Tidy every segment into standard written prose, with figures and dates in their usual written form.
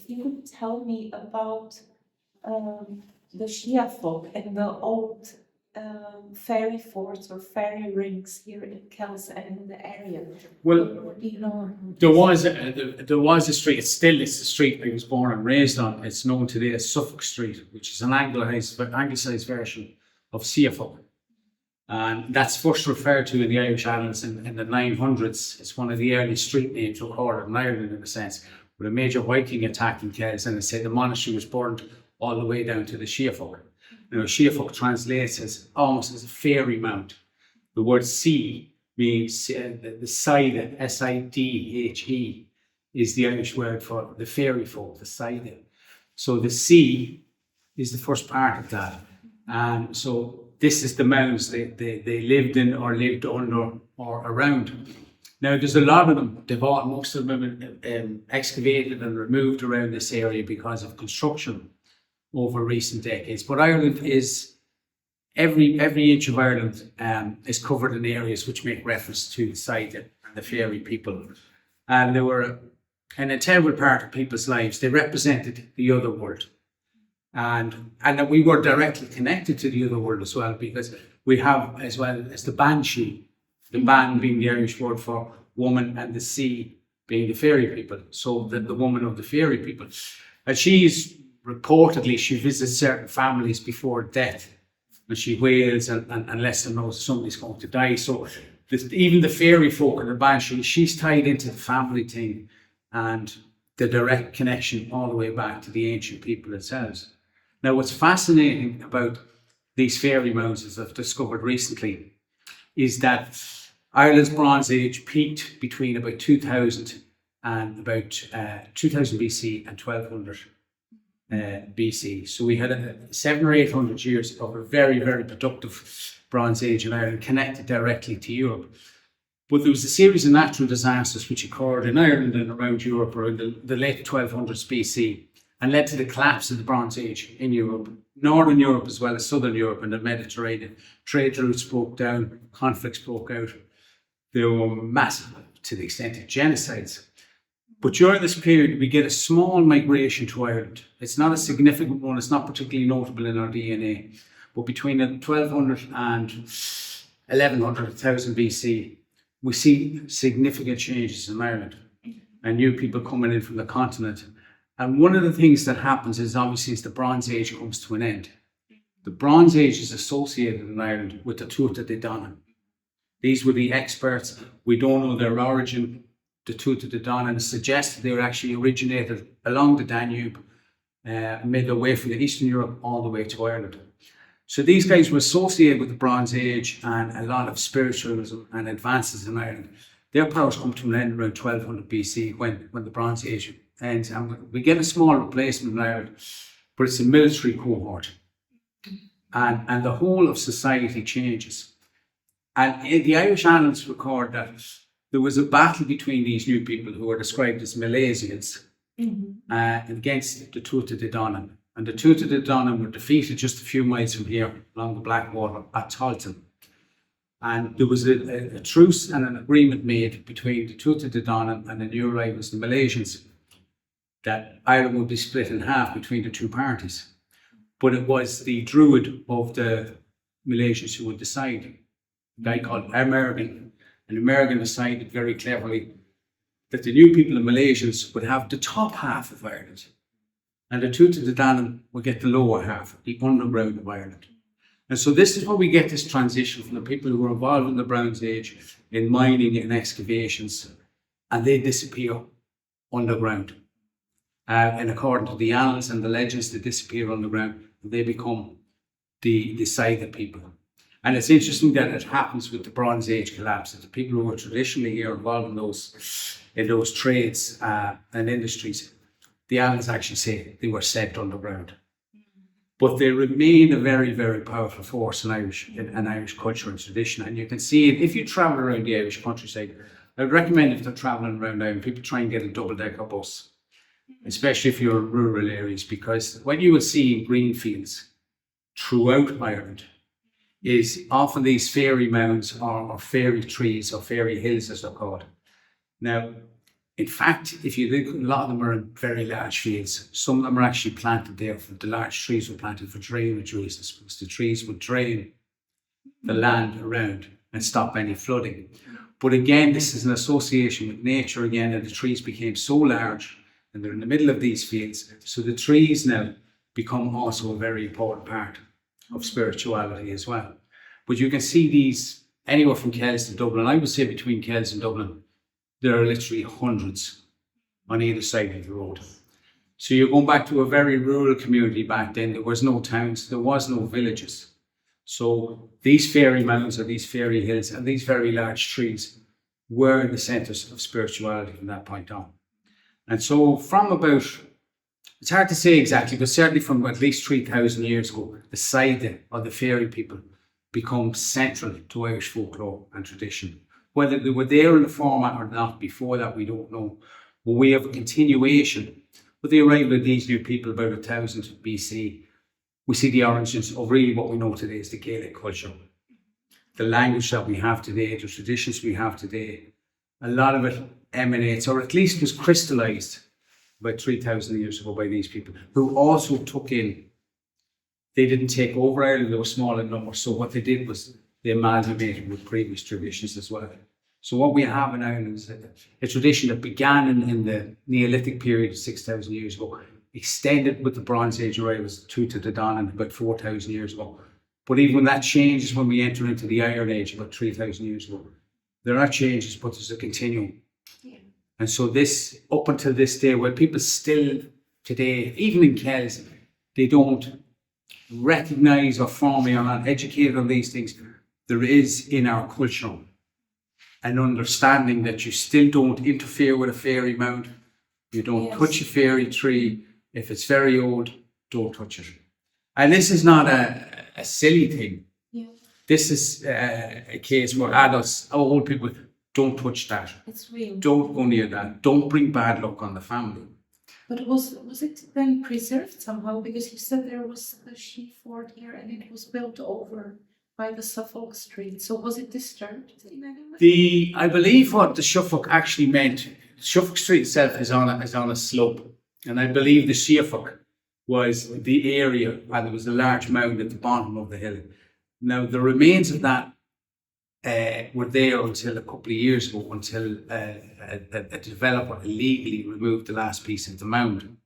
if you could tell me about the Shia folk and the old fairy forts or fairy rings here in Kells and in the area. Well, What do you know? there was a street. It's the street I was born and raised on. It's known today as Suffolk Street, which is an anglicised version of Sídhe. And that's first referred to in the Irish Annals in the 900s. It's one of the early street names recorded in Ireland, in a sense, with a major Viking attack in Kells, and it said the monastery was burned all the way down to the Sídhe. Now, Sídhe translates as almost as a fairy mount. The word sea means the Sídhe, Sidhe, is the Irish word for the fairy folk, the Sídhe. So the sea is the first part of that. And so this is the mounds they lived in or lived under or around. Now, there's a lot of them. Most of them have been excavated and removed around this area because of construction over recent decades. But Ireland is, every inch of Ireland is covered in areas which make reference to the Sídhe and the fairy people. And they were an integral part of people's lives. They represented the other world. And that we were directly connected to the other world as well, because we have, as well as the banshee, the ban being the Irish word for woman and the sea being the fairy people. So the woman of the fairy people. And reportedly, she visits certain families before death, and she wails and lets them know somebody's going to die. So even the fairy folk and the banshee, she's tied into the family thing and the direct connection all the way back to the ancient people themselves. Now, what's fascinating about these fairy mounds, as I've discovered recently, is that Ireland's Bronze Age peaked between about 2000 and about 2000 BC and 1200 BC. So we had 700 or 800 years of a very, very productive Bronze Age in Ireland, connected directly to Europe. But there was a series of natural disasters which occurred in Ireland and around Europe around the late 1200s BC and led to the collapse of the Bronze Age in Europe, Northern Europe as well as Southern Europe and the Mediterranean. Trade routes broke down, conflicts broke out. They were massive to the extent of genocides. But during this period, we get a small migration to Ireland. It's not a significant one. It's not particularly notable in our DNA. But between 1200 and 1100, 1000 BC, we see significant changes in Ireland and new people coming in from the continent. And one of the things that happens is obviously as the Bronze Age comes to an end. The Bronze Age is associated in Ireland with the Tuatha De Danann. These were the experts. We don't know their origin. The Tuatha De Danann suggests they were actually originated along the Danube, made their way from Eastern Europe all the way to Ireland. So these guys were associated with the Bronze Age and a lot of spiritualism and advances in Ireland. Their powers come to an end around 1200 BC when the Bronze Age ends. And we get a small replacement in Ireland, but it's a military cohort. And the whole of society changes. And the Irish Annals record that there was a battle between these new people who were described as Milesians against the Tuatha De Danann. And the Tuatha De Danann were defeated just a few miles from here along the Blackwater at Talton. And there was a truce and an agreement made between the Tuatha De Danann and the new arrivals, the Milesians, that Ireland would be split in half between the two parties. But it was the Druid of the Milesians who would decide, a guy called Emergan. And Emergan decided very cleverly that the new people, the Milesians, would have the top half of Ireland. And the Tuatha De Danann would get the lower half, the underground of Ireland. And so this is where we get this transition from the people who were involved in the Bronze Age in mining and excavations, and they disappear underground. And according to the annals and the legends, they disappear underground and they become the Sídhe people. And it's interesting that it happens with the Bronze Age collapse, that the people who were traditionally here involved in those trades and industries, the annals actually say they were set underground. But they remain a very, very powerful force in Irish culture and tradition. And you can see it if you travel around the Irish countryside. I would recommend if they're traveling around Ireland, people try and get a double-decker bus, especially if you're in rural areas, because what you will see in green fields throughout Ireland is often these fairy mounds or fairy trees or fairy hills, as they're called. Now, In fact, if you look, a lot of them are in very large fields. Some of them are actually planted there. The large trees were planted for drainage reasons, because the trees would drain the land around and stop any flooding. But again, this is an association with nature again, and the trees became so large, and they're in the middle of these fields. So the trees now become also a very important part of spirituality as well. But you can see these anywhere from Kells to Dublin. I would say between Kells and Dublin, there are literally hundreds on either side of the road. So you're going back to a very rural community back then. There was no towns, there was no villages. So these fairy mountains or these fairy hills and these very large trees were the centres of spirituality from that point on. And so from about, it's hard to say exactly, but certainly from at least 3,000 years ago, the Sídhe or the fairy people become central to Irish folklore and tradition. Whether they were there in the format or not before that, we don't know. But we have a continuation. With the arrival of these new people about 1000 BC, we see the origins of really what we know today as the Gaelic culture. The language that we have today, the traditions we have today, a lot of it emanates, or at least was crystallised about 3,000 years ago by these people, who also took in, they didn't take over Ireland, they were small in number, so what they did was they amalgamated with previous traditions as well. So what we have in Ireland is a tradition that began in the Neolithic period of 6,000 years ago, extended with the Bronze Age arrivals to the Dawn about 4,000 years ago. But even when that changes when we enter into the Iron Age about 3,000 years ago, there are changes, but there's a continuum. Yeah. And so this, up until this day, where people still today, even in Kells, they don't recognise or formally are not educated on these things. There is in our culture an understanding that you still don't interfere with a fairy mound. You don't touch a fairy tree. If it's very old, don't touch it. And this is not a silly thing. Yeah. This is a case where adults, old people, don't touch that. It's real. Don't go near that. Don't bring bad luck on the family. But was it then preserved somehow? Because you said there was a sheep fort here and it was built over by the Suffolk Street. So was it disturbed in any way? I believe what the Suffolk actually meant, Suffolk Street itself is on a slope. And I believe the Suffolk was the area, and there was a large mound at the bottom of the hill. Now, the remains of that were there until a couple of years ago, until a developer illegally removed the last piece of the mound.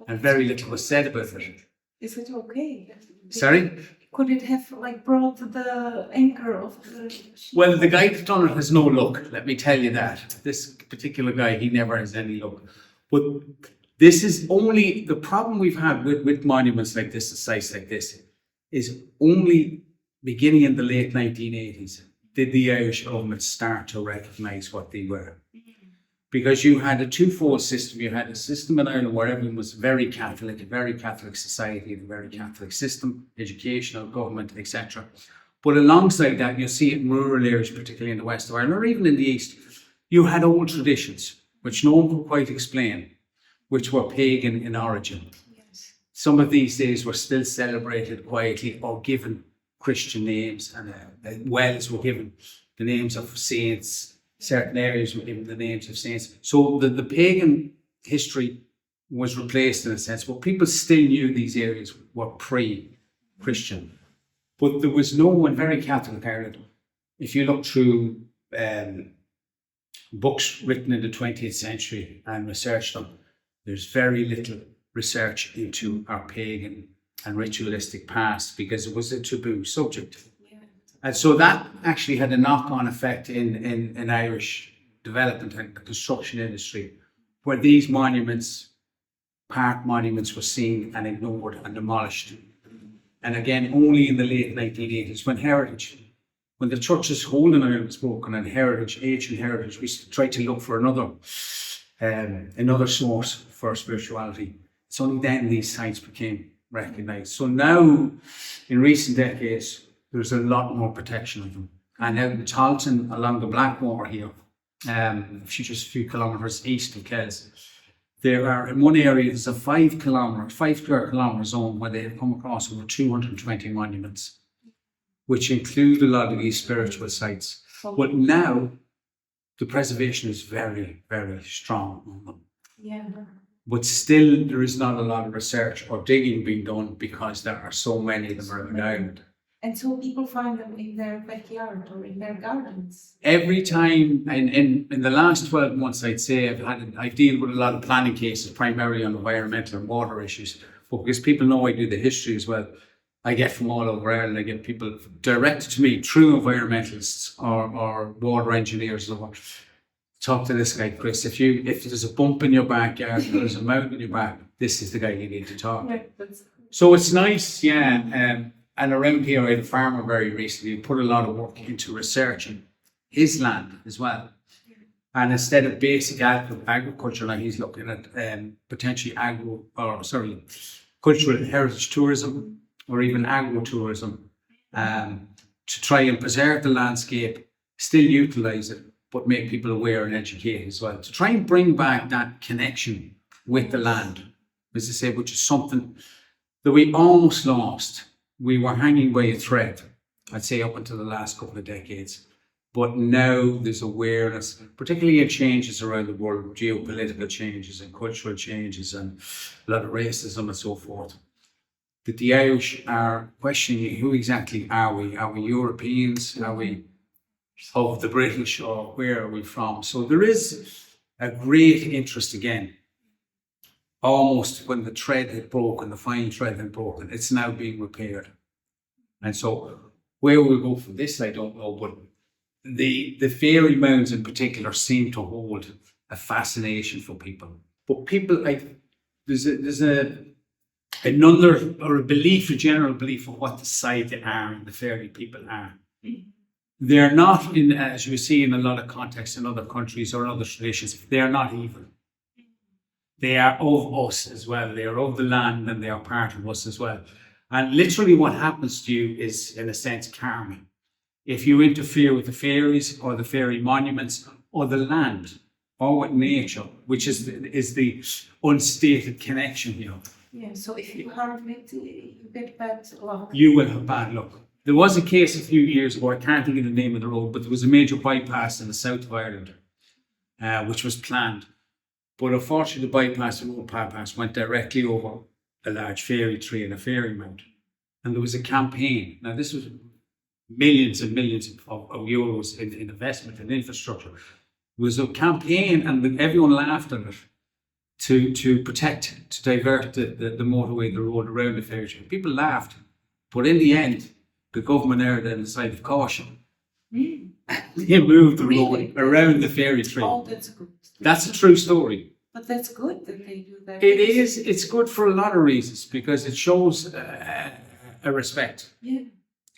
And very little was said about it. Is it okay? Sorry? Could it have brought the anchor of the ship? Well, the guy that done it has no luck, let me tell you that. This particular guy, he never has any luck. But this is only, the problem we've had with monuments like this and sites like this is only beginning in the late 1980s did the Irish government start to recognise what they were. Because you had a twofold system. You had a system in Ireland where everyone was very Catholic, a very Catholic society, a very Catholic system, educational, government, etc. But alongside that, you'll see it in rural areas, particularly in the west of Ireland, or even in the east, you had old traditions, which no one could quite explain, which were pagan in origin. Yes. Some of these days were still celebrated quietly or given Christian names, and wells were given the names of saints. Certain areas were given the names of saints. So the pagan history was replaced in a sense, but people still knew these areas were pre-Christian. But there was no, in very Catholic Ireland, if you look through books written in the 20th century and research them, there's very little research into our pagan and ritualistic past because it was a taboo subject. And so that actually had a knock-on effect in Irish development and the construction industry, where these monuments, park monuments, were seen and ignored and demolished. And again, only in the late 1980s, when the church's hold in Ireland was broken and ancient heritage, we tried to look for another source for spirituality. It's only then these sites became recognised. So now, in recent decades, there's a lot more protection of them. And out in Taunton, along the Blackwater here, just a few kilometres east of Kells, there are, in one area, there's a 5 square kilometre zone where they have come across over 220 monuments, which include a lot of these spiritual sites. But now, the preservation is very, very strong on them. Yeah. But still, there is not a lot of research or digging being done because there are so many of them around Ireland. And so people find them in their backyard or in their gardens. Every time, in the last 12 months, I'd say I've dealt with a lot of planning cases, primarily on environmental and water issues. But because people know I do the history as well, I get from all over Ireland. I get people directed to me through environmentalists or water engineers. Or talk to this guy, Chris. If there's a bump in your backyard, or there's a mountain in your back, this is the guy you need to talk to. So it's nice, yeah. And around here, I had a farmer very recently who put a lot of work into researching his land as well. And instead of basic agriculture, like he's looking at potentially cultural heritage tourism or even agro-tourism to try and preserve the landscape, still utilise it, but make people aware and educate as well. To try and bring back that connection with the land, as I say, which is something that we almost lost. We were hanging by a thread, I'd say, up until the last couple of decades. But now there's awareness, particularly in changes around the world, geopolitical changes and cultural changes and a lot of racism and so forth, that the Irish are questioning who exactly are we? Are we Europeans? Are we of the British, or where are we from? So there is a great interest again. Almost when the thread had broken, the fine thread had broken, it's now being repaired. And so where we'll go from this, I don't know, but the fairy mounds in particular seem to hold a fascination for people. But people, there's another, or a belief, a general belief of what the Sídhe are and the fairy people are. They're not, as you see in a lot of contexts in other countries or other traditions, they are not evil. They are of us as well. They are of the land and they are part of us as well. And literally what happens to you is, in a sense, karma. If you interfere with the fairies or the fairy monuments or the land or with nature, which is the unstated connection here. Yeah, so if you harm it, you get bad luck. You will have bad luck. There was a case a few years ago, I can't think of the name of the road, but there was a major bypass in the south of Ireland, which was planned. But unfortunately, the road bypass went directly over a large fairy tree and a fairy mount. And there was a campaign. Now, this was millions and millions of euros in investment and infrastructure. It was a campaign, and everyone laughed at it to protect, to divert the motorway, the road around the fairy tree. People laughed. But in the end, the government erred on the side of caution. They moved the road around the fairy tree. Oh, that's good. That's a true story. But that's good that they do that. It is. It's good for a lot of reasons because it shows a respect. Yeah.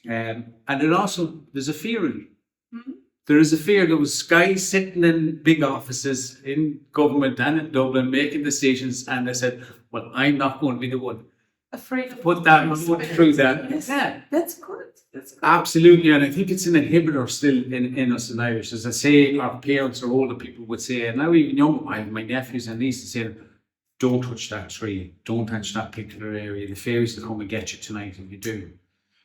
And it also, there's a fear in it. Mm-hmm. There is a fear. There was guys sitting in big offices in government and in Dublin making decisions, and they said, well, I'm not going to be the one Afraid to put that one through that. Yes. Yeah, that's good. That's good. Absolutely, and I think it's an inhibitor still in us in Irish. As I say, our parents or older people would say, and now even young, my nephews and nieces say, don't touch that tree, don't touch that particular area. The fairies will come and get you tonight if you do.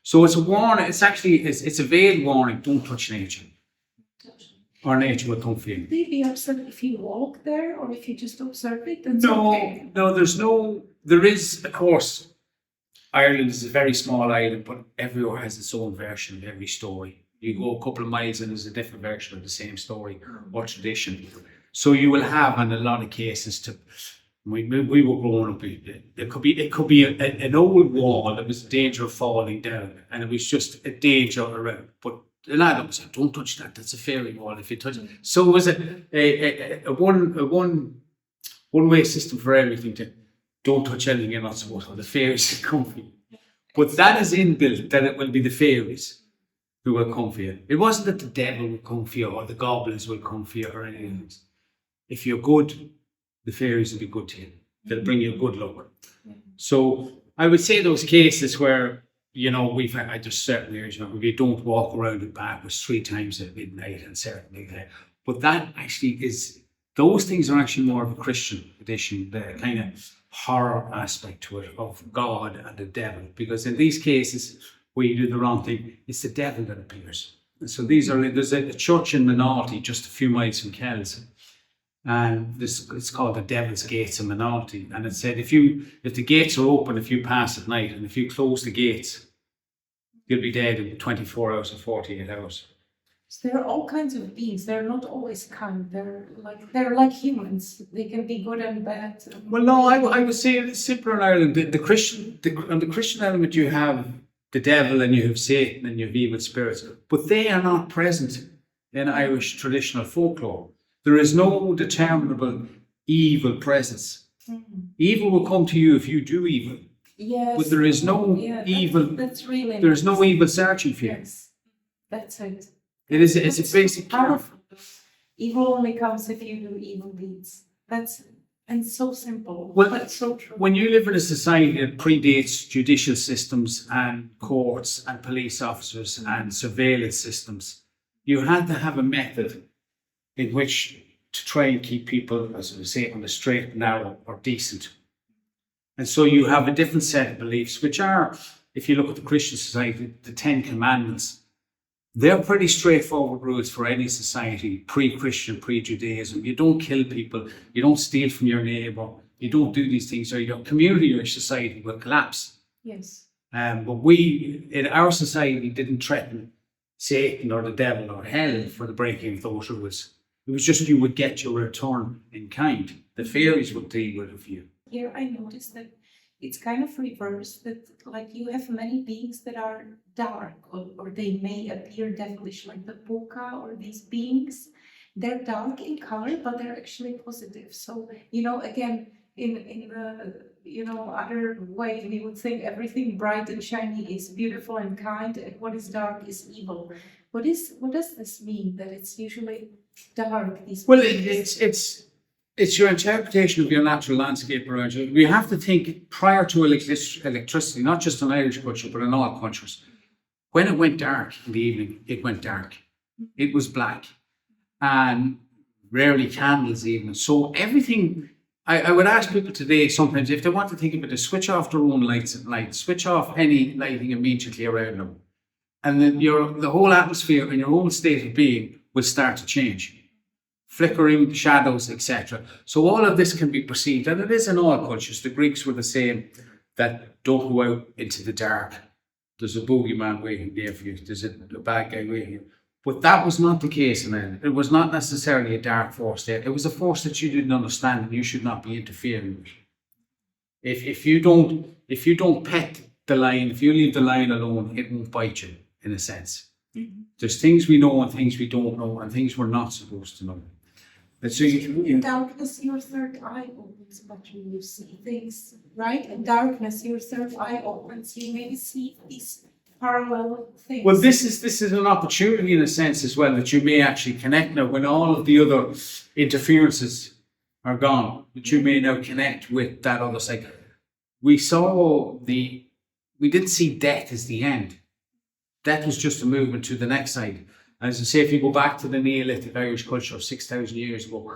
So it's a warning. It's actually it's a veiled warning. Don't touch nature, or nature will come for you. They be upset if you walk there or if you just observe it. That's No, okay. no, there is, of course. Ireland is a very small island, but everywhere has its own version of every story. You go a couple of miles and there's a different version of the same story or tradition. So you will have, in a lot of cases, we were growing up, it could be an old wall that was in danger of falling down, and it was just a danger around. But the lad would say, don't touch that, that's a fairy wall if you touch it. So it was a one-way system for everything to don't touch anything you're not supposed to, the fairies will come for you. But that is inbuilt, that it will be the fairies who will come for you. It wasn't that the devil will come for you or the goblins will come for you or anything else. If you're good, the fairies will be good to you. They'll bring you good luck. So I would say those cases where, we've had just certain areas, where you don't walk around the backwards 3 times at midnight and certainly there. But that actually those things are actually more of a Christian tradition, the kind of horror aspect to it of God and the devil. Because in these cases where you do the wrong thing, it's the devil that appears. So there's a church in Minalty just a few miles from Kells, and it's called the Devil's Gates in Minalty. And it said if the gates are open, if you pass at night, and if you close the gates, you'll be dead in 24 hours or 48 hours. So there are all kinds of beings. They're not always kind. They're like humans. They can be good and bad. Well, no, I would say it's simpler in Ireland. On the Christian element, you have the devil and you have Satan and you have evil spirits, but they are not present in Irish traditional folklore. There is no determinable evil presence. Evil will come to you if you do evil. Yes. But there is no evil. That's really There is no nice. evil searching for you. Yes, that's it. It's a basic. Powerful. Evil only comes if you do evil deeds. And so simple, Well, but so true. When you live in a society that predates judicial systems and courts and police officers and surveillance systems, you had to have a method in which to try and keep people, as we say, on the straight and narrow or decent. And so you have a different set of beliefs, which are, if you look at the Christian society, the 10 Commandments. They're pretty straightforward rules for any society, pre-Christian, pre-Judaism. You don't kill people, you don't steal from your neighbour, you don't do these things, or your community or society will collapse. Yes. But we, in our society, didn't threaten Satan or the devil or hell for the breaking of those rules. It was just you would get your return in kind. The fairies would deal with it for you. Here I noticed that it's kind of reversed, that like you have many beings that are dark or they may appear devilish, like the Poka or these beings. They're dark in color, but they're actually positive. So, again, in the other way, we would think everything bright and shiny is beautiful and kind, and what is dark is evil. What does this mean, that it's usually dark? Well, it's your interpretation of your natural landscape around you. We have to think prior to electricity, not just in Irish culture, but in all cultures. When it went dark in the evening, it went dark. It was black. And rarely candles even. So everything, I would ask people today sometimes if they want to think about it, switch off their own lights at night, switch off any lighting immediately around them. And then the whole atmosphere and your own state of being will start to change. Flickering, shadows, etc. So all of this can be perceived, and it is in all cultures. The Greeks were the same, that don't go out into the dark. There's a boogeyman waiting there for you. There's a bad guy waiting. But that was not the case in Ireland. It was not necessarily a dark force there. It was a force that you didn't understand and you should not be interfering with. If you don't pet the lion, if you leave the lion alone, it won't bite you, in a sense. Mm-hmm. There's things we know and things we don't know and things we're not supposed to know. But so in darkness, your third eye opens, but you see things, right? In darkness, your third eye opens. You maybe see these parallel things. Well, this is an opportunity in a sense as well, that you may actually connect now when all of the other interferences are gone, that you may now connect with that other side. We didn't see death as the end. Death was just a movement to the next side. As I say, if you go back to the Neolithic Irish culture of 6,000 years ago,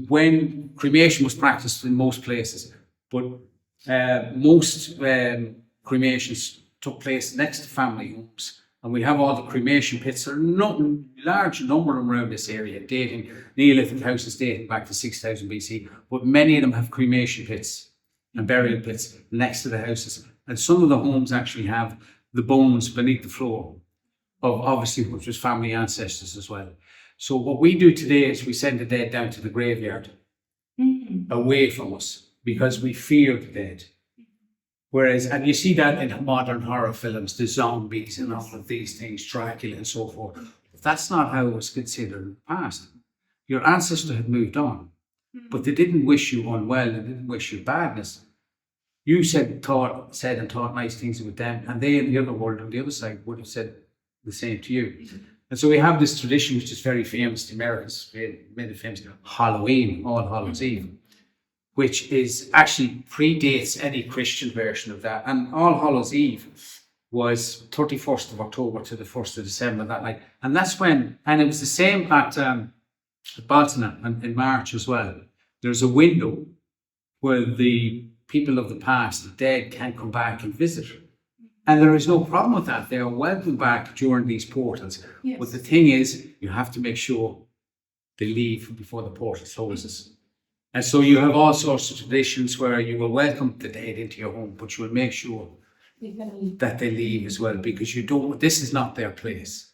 when cremation was practiced in most places, but most cremations took place next to family homes. And we have all the cremation pits. There are a large number of them around this area, Neolithic houses dating back to 6,000 BC, but many of them have cremation pits and burial pits next to the houses. And some of the homes actually have the bones beneath the floor of obviously which was family ancestors as well. So what we do today is we send the dead down to the graveyard, away from us, because we fear the dead. Whereas, and you see that in modern horror films, the zombies and all of these things, Dracula and so forth. But that's not how it was considered in the past. Your ancestor had moved on, but they didn't wish you unwell, they didn't wish you badness. You said and taught nice things about them, and they in the other world, on the other side, would have said the same to you. And so we have this tradition which is very famous. The Americans made it famous, Halloween, All Hallows Eve, which is actually predates any Christian version of that. And All Hallows Eve was 31st of October to the 1st of December that night. And that's when, and it was the same at Baltina in March as well. There's a window where the people of the past, the dead, can come back and visit. And there is no problem with that. They are welcome back during these portals. Yes. But the thing is, you have to make sure they leave before the portal closes. And so you have all sorts of traditions where you will welcome the dead into your home, but you will make sure that they leave as well, because you don't, this is not their place.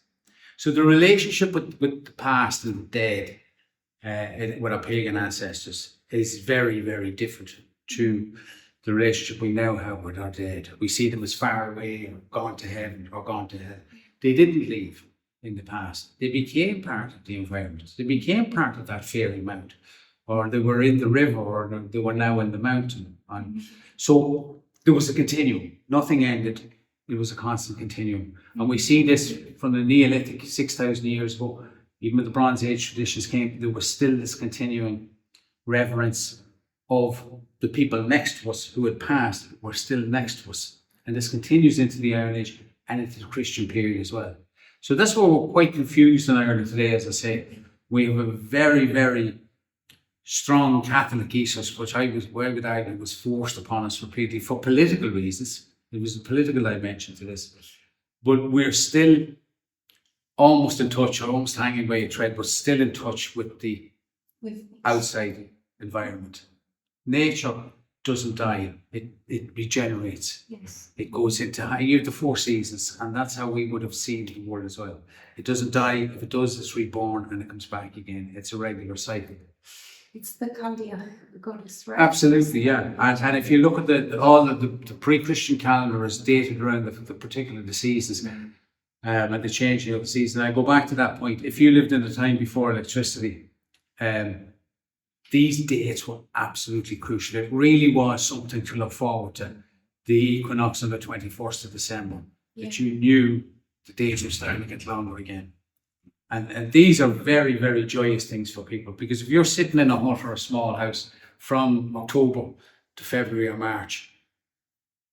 So the relationship with the past and the dead, with our pagan ancestors, is very, very different to the relationship we now have with our dead. We see them as far away, or gone to heaven, or gone to hell. They didn't leave in the past. They became part of the environment. They became part of that fairy mount, or they were in the river, or they were now in the mountain. So there was a continuum. Nothing ended. It was a constant continuum. And we see this from the Neolithic 6,000 years ago. Even when the Bronze Age traditions came, there was still this continuing reverence of the people next to us who had passed, were still next to us. And this continues into the Iron Age and into the Christian period as well. So that's why we're quite confused in Ireland today, as I say. We have a very, very strong Catholic ethos, which I would argue was forced upon us repeatedly for political reasons. There was a political dimension to this. But we're still almost in touch, or almost hanging by a thread, but still in touch with the outside environment. Nature doesn't die, it regenerates. Yes. It goes into, you have the 4 seasons, and that's how we would have seen the world as well. It doesn't die. If it does, it's reborn and it comes back again. It's a regular cycle. It's the Kalia, the goddess, right? Absolutely, yeah. And if you look at the pre-Christian calendar is dated around the seasons, and the changing of the season. I go back to that point. If you lived in a time before electricity, these dates were absolutely crucial. It really was something to look forward to. The equinox on the 21st of December, that you knew the days were starting to get longer again. And these are very, very joyous things for people, because if you're sitting in a hut or a small house from October to February or March,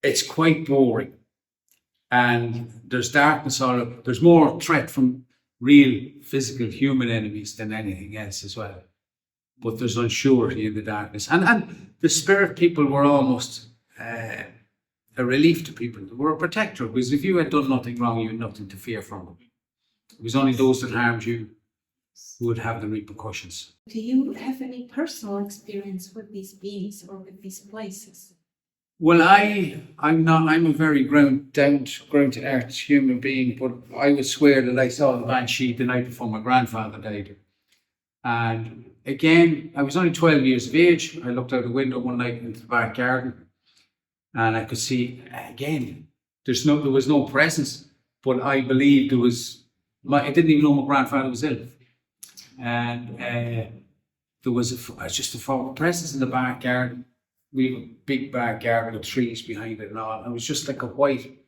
it's quite boring. And there's darkness all up. There's more threat from real physical human enemies than anything else as well. But there's unsurety in the darkness. And the spirit people were almost a relief to people. They were a protector, because if you had done nothing wrong, you had nothing to fear from them. It was only those that harmed you who would have the repercussions. Do you have any personal experience with these beings or with these places? Well, I'm a very ground to earth human being, but I would swear that I saw the banshee the night before my grandfather died. And again, I was only 12 years of age. I looked out the window one night into the back garden, and I could see again, there was no presence, but I believed there was. I didn't even know my grandfather was ill, and there was just a presence in the back garden. We have a big back garden with trees behind it and all. It was just like a white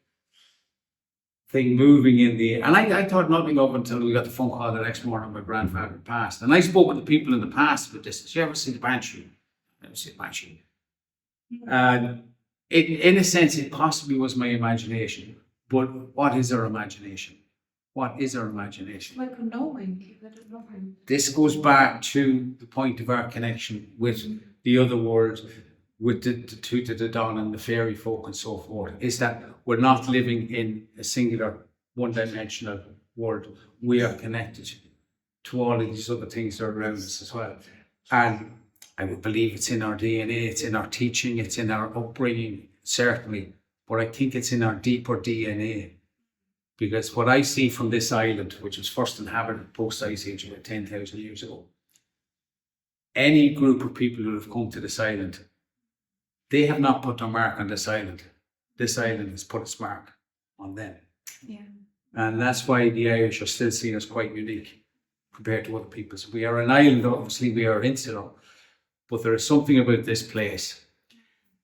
thing moving in the air. And I thought nothing of it until we got the phone call the next morning my grandfather had passed. And I spoke with the people in the past about this. Did you ever see the banshee? I never see the banshee. And in a sense, it possibly was my imagination. But what is our imagination? What is our imagination? Like a knowing, that is knowing. This goes back to the point of our connection with the other world, with the dawn and the fairy folk and so forth, is that we're not living in a singular one-dimensional world. We are connected to all of these other things that are around us as well. And I would believe it's in our DNA, it's in our teaching, it's in our upbringing, certainly. But I think it's in our deeper DNA. Because what I see from this island, which was first inhabited post-Ice Age about 10,000 years ago, any group of people who have come to this island, they have not put their mark on this island. This island has put its mark on them. Yeah. And that's why the Irish are still seen as quite unique compared to other peoples. We are an island, obviously we are insular, but there is something about this place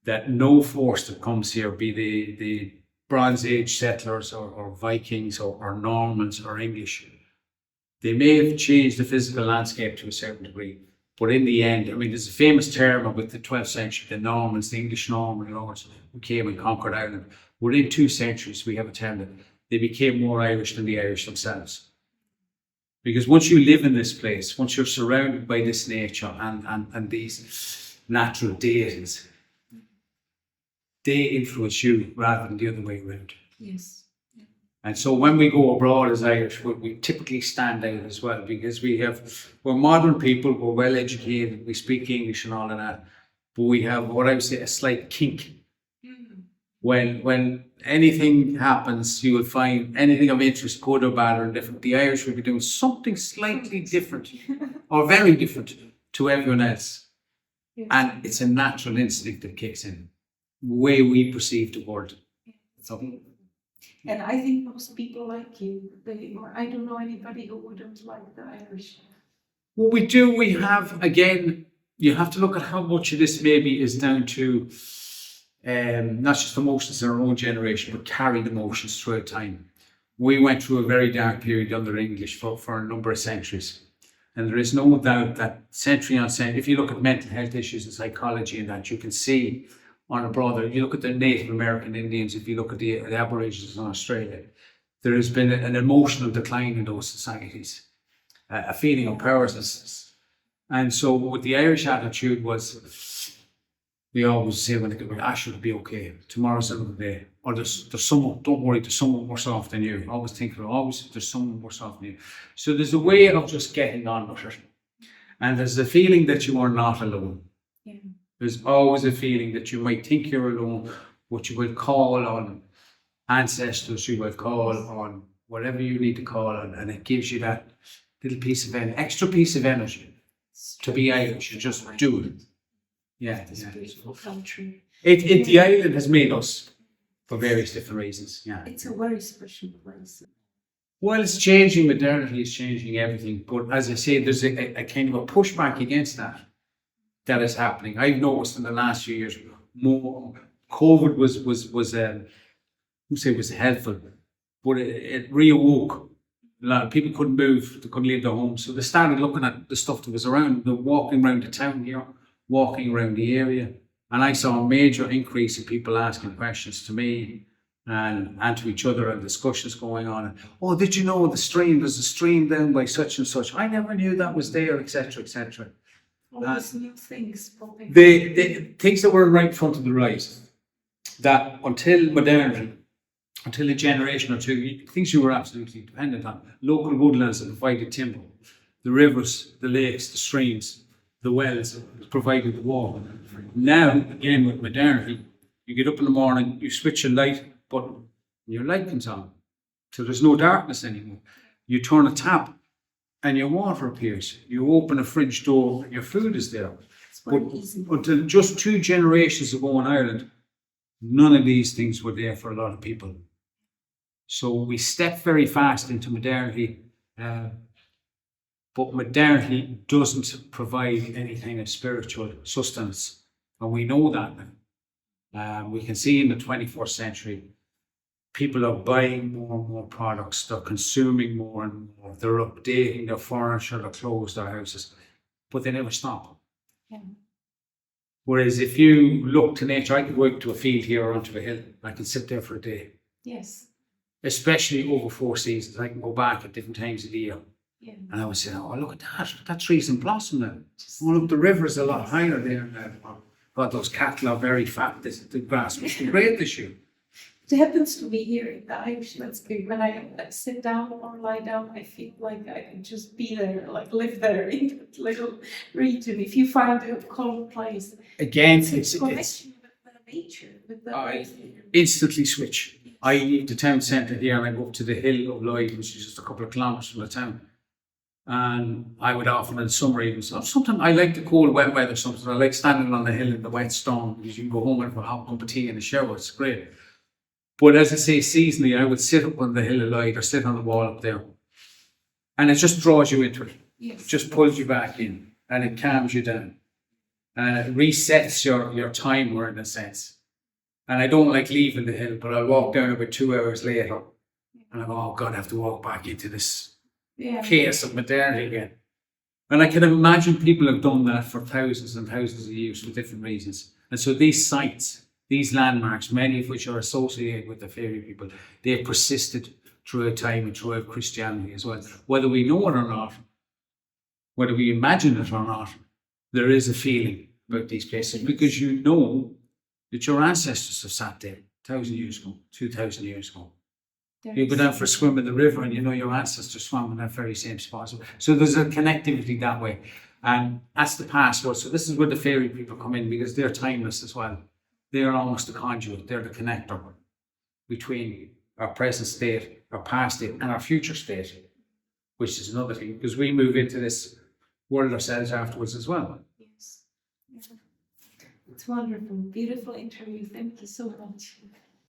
that no force that comes here, be the Bronze Age settlers or Vikings or Normans or English, they may have changed the physical landscape to a certain degree, but in the end, I mean, there's a famous term about the 12th century, the Normans, the English Norman lords who came and conquered Ireland. Within 2 centuries, we have a term that they became more Irish than the Irish themselves. Because once you live in this place, once you're surrounded by this nature and these natural deities, they influence you rather than the other way around. Yes. And so when we go abroad as Irish, we typically stand out as well because we're modern people, we're well educated, we speak English and all of that, but we have what I would say a slight kink. When anything happens, you will find anything of interest, good or bad or different. The Irish will be doing something slightly different or very different to everyone else. Yes. And it's a natural instinct that kicks in, the way we perceive the world. So, And I think most people like you. I don't know anybody who wouldn't like the Irish. what we do, we have, again, you have to look at how much of this maybe is down to not just emotions in our own generation, but carried emotions throughout time. We went through a very dark period under English for a number of centuries. And there is no doubt that century on century, if you look at mental health issues and psychology and that, you can see on a broader, you look at the Native American Indians, if you look at the Aborigines in Australia, there has been an emotional decline in those societies, a feeling of powerlessness. And so what the Irish attitude was, we always say when they go, Ash, it'll be okay. Tomorrow's another day. Or there's someone, don't worry, there's someone worse off than you. Always think of always there's someone worse off than you. So there's a way of just getting on with it. And there's a feeling that you are not alone. Yeah. There's always a feeling that you might think you're alone, but you will call on ancestors, you will call on whatever you need to call on, and it gives you that little piece of extra piece of energy to be Irish. You just do it. Yeah, This yeah. beautiful country. The island has made us for various different reasons. Yeah. It's a very special place. Well, it's changing. Modernity is changing everything. But as I say, there's a kind of a pushback against that is happening. I've noticed in the last few years more. COVID was helpful, but it reawoke. A lot of people couldn't move, they couldn't leave their homes, so they started looking at the stuff that was around. They're walking around the town here, walking around the area, and I saw a major increase in people asking questions to me and to each other, and discussions going on. Oh, did you know there's a stream down by such and such? I never knew that was there, etc., etc. All these new things popping. The things that were right in front of the right, that until modernity, until a generation or two, things you were absolutely dependent on. Local woodlands that provided timber, the rivers, the lakes, the streams, the wells that provided the water. Now, again, with modernity, you get up in the morning, you switch your light button, and your light comes on. So there's no darkness anymore. You turn a tap, and your water appears. You open a fridge door, and your food is there. It's But very easy. until just 2 generations ago in Ireland, none of these things were there for a lot of people. So we stepped very fast into modernity, but modernity doesn't provide any kind of spiritual sustenance, and we know that now. We can see in the 21st century, people are buying more and more products, they're consuming more and more, they're updating their furniture, their clothes, their houses, but they never stop. Yeah. Whereas if you look to nature, I could go out to a field here or onto a hill, I can sit there for a day. Yes. Especially over 4 seasons. I can go back at different times of the year. Yeah. And I would say, oh, look at that tree's in blossom now. Oh, look, the river's a lot higher there now. God, those cattle are very fat. The grass must be great this year. It happens to me here in the Irish landscape. When I sit down or lie down, I feel like I can just be there, like live there in that little region. If you find a calm place, Again, it's it's connection with the nature, with the instantly switch. I leave the town centre here and I go up to the hill of Lloyd, which is just a couple of kilometres from the town. And I would often in summer even, sometimes I like the cold wet weather sometimes. I like standing on the hill in the wet stone because you can go home and have a hot cup of tea in the shower. It's great. But as I say, seasonally, I would sit up on the hill of Lloyd or sit on the wall up there. And it just draws you into it. yes. It just pulls you back in and it calms you down. And it resets your timer in a sense. And I don't like leaving the hill, but I'll walk down about 2 hours later and I go, oh God, I have to walk back into this Yeah. chaos of modernity again. And I can imagine people have done that for thousands and thousands of years for different reasons. And so these sites, these landmarks, many of which are associated with the fairy people, they have persisted throughout time and throughout Christianity as well. Whether we know it or not, whether we imagine it or not, there is a feeling about these places because you know that your ancestors have sat there. 1,000 years ago, 2,000 years ago. There You go is- down for a swim in the river and you know your ancestors swam in that very same spot. So there's a connectivity that way. And that's the past world. So this is where the fairy people come in because they're timeless as well. They're almost the conduit, they're the connector between our present state, our past state, and our future state, which is another thing, because we move into this world ourselves afterwards as well. Yes. Yeah. It's wonderful. Beautiful interview. Thank you so much.